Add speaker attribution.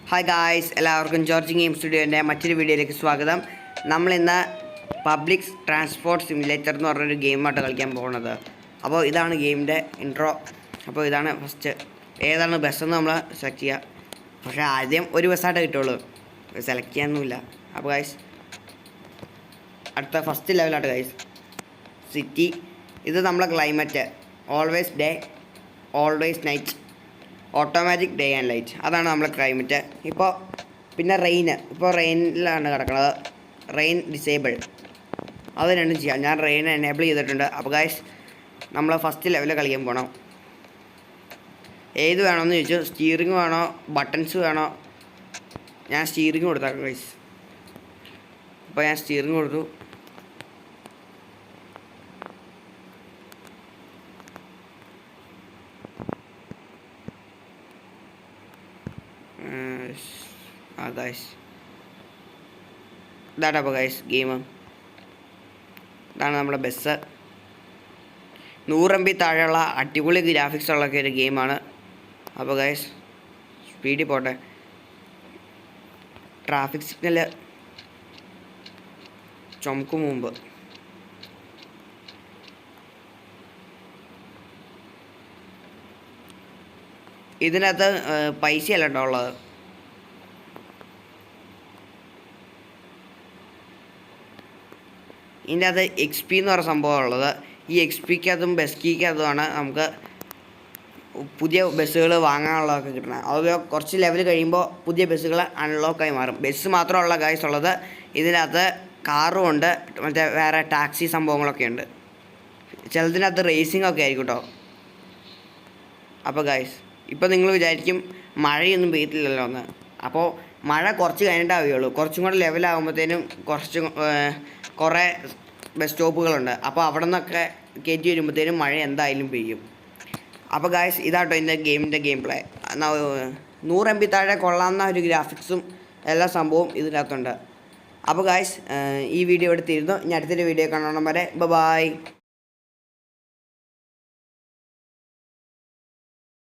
Speaker 1: Hi guys, എല്ലാവർക്കും George game സ്റ്റുഡിയോൻ്റെ മറ്റൊരു വീഡിയോയിലേക്ക് സ്വാഗതം. നമ്മളിന്ന് പബ്ലിക് ട്രാൻസ്പോർട്ട് സിമുലേറ്റർ എന്ന് പറഞ്ഞൊരു ഗെയിമായിട്ട് കളിക്കാൻ പോകുന്നത്. അപ്പോൾ ഇതാണ് ഗെയിമിൻ്റെ ഇൻട്രോ. അപ്പോൾ ഇതാണ് ഫസ്റ്റ് ഏതാണ് ബസ്സെന്ന് നമ്മൾ സെലക്ട് ചെയ്യുക. പക്ഷേ ആദ്യം ഒരു ബസ്സായിട്ട് കിട്ടുള്ളൂ, സെലക്ട് ചെയ്യാനൊന്നുമില്ല. അപ്പോൾ ഗായ്സ് അടുത്ത ഫസ്റ്റ് ലെവലായിട്ട് ഗായ്സ് സിറ്റി. ഇത് നമ്മളെ climate always day always night, automatic day and light, അതാണ് നമ്മളെ ക്ലൈമറ്റ്. ഇപ്പോൾ പിന്നെ റെയിന്, ഇപ്പോൾ റെയിനിലാണ് കിടക്കുന്നത്. റെയിൻ ഡിസേബിൾ, അത് രണ്ടും ചെയ്യാം. ഞാൻ റെയിൻ എനേബിൾ ചെയ്തിട്ടുണ്ട്. അപ്പോൾ ഗൈസ് നമ്മൾ ഫസ്റ്റ് ലെവലിൽ കളിക്കാൻ പോകണം. ഏത് വേണമെന്ന് ചോദിച്ചു, സ്റ്റീറിങ് വേണോ ബട്ടൺസ് വേണോ? ഞാൻ സ്റ്റീറിങ് കൊടുത്താൽ ഗൈസ്. അപ്പോൾ ഞാൻ സ്റ്റീറിങ് കൊടുത്തു. ഗൈസ് ഇതാണ് അപ്പോൾ ഗൈസ് ഗെയിം. ഇതാണ് നമ്മുടെ ബസ്. 100 MB താഴെയുള്ള അടിപൊളി ഗ്രാഫിക്സ് ഉള്ളൊക്കെ ഒരു ഗെയിമാണ്. അപ്പോൾ ഗൈസ് സ്പീഡിൽ പോട്ടെ. ട്രാഫിക് സിഗ്നൽ ചുമക്കും മുമ്പ് ഇതിനകത്ത് പൈസയല്ല കേട്ടോ ഉള്ളത്. ഇതിൻ്റെ അകത്ത് XP എന്ന് പറയുന്ന സംഭവം ഉള്ളത്. ഈ XPക്കകത്തും ബെസ്കിക്കകത്തുമാണ് നമുക്ക് പുതിയ ബസ്സുകൾ വാങ്ങാനുള്ളതൊക്കെ കിട്ടണം. അത് കുറച്ച് ലെവൽ കഴിയുമ്പോൾ പുതിയ ബസ്സുകൾ അൺലോക്കായി മാറും. ബസ് മാത്രമുള്ള ഗൈസ് ഉള്ളത്. ഇതിനകത്ത് കാറും ഉണ്ട്, മറ്റേ വേറെ ടാക്സി സംഭവങ്ങളൊക്കെ ഉണ്ട്. ചിലതിനകത്ത് റേസിംഗ് ഒക്കെ ആയിരിക്കും കേട്ടോ. അപ്പോൾ ഗൈസ് ഇപ്പോൾ നിങ്ങൾ വിചാരിക്കും മഴയൊന്നും പെയ്യത്തില്ലല്ലോ എന്ന്. അപ്പോൾ മഴ കുറച്ച് കഴിഞ്ഞിട്ടാവുകയുള്ളൂ. കുറച്ചും കൂടെ ലെവലാകുമ്പോഴത്തേനും കുറേ ബസ് സ്റ്റോപ്പുകളുണ്ട്. അപ്പോൾ അവിടെ നിന്നൊക്കെ കയറ്റി വരുമ്പോഴത്തേനും മഴ എന്തായാലും പെയ്യും. അപ്പോൾ ഗായ്സ് ഇതാട്ടോ ഇതിൻ്റെ ഗെയിമിൻ്റെ ഗെയിം പ്ലേ. 100 MB താഴെ കൊള്ളാവുന്ന ഒരു ഗ്രാഫിക്സും എല്ലാ സംഭവവും ഇതിനകത്തുണ്ട്. അപ്പോൾ ഗായ്സ് ഈ വീഡിയോ എടുത്തിരുന്നു. ഇനി അടുത്തൊരു വീഡിയോ കാണണം വരെ ബൈ.